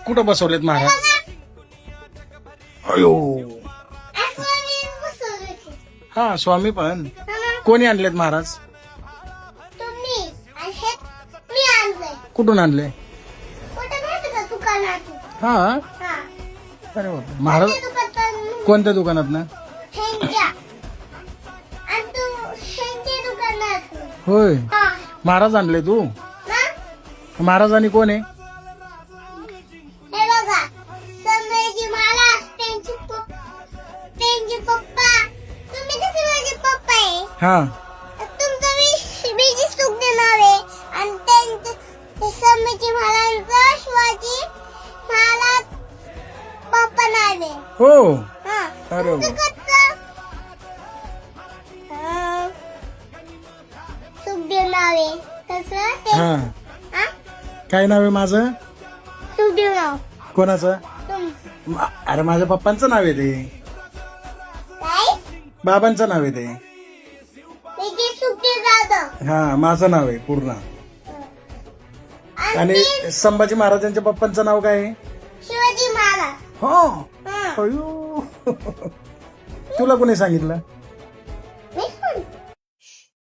कुठं बसवलेत महाराज? अयो, हा स्वामी पण. कोणी आणलेत महाराज? कुठून आणले? हा, अरे बापरे. महाराज कोणत्या दुकानात ना? होय, महाराज आणले तू? महाराजांनी कोण आहे? हा, हो, अरे वा. सुखदेव नाव आहे कसं हा, काय नाव आहे माझं? सुखदेव नाव कोणाचं? तुम अरे माझ्या पप्पांचं नाव आहे ते, काय बाबांचं नाव आहे ते. त्याचे सुखदेव जाधव हा, माझं नाव आहे पूर्ण. आणि संभाजी महाराजांच्या पप्पांचं नाव काय आहे? शिवाजी महाराज. हो, अयो. तुला कोणी सांगितलं?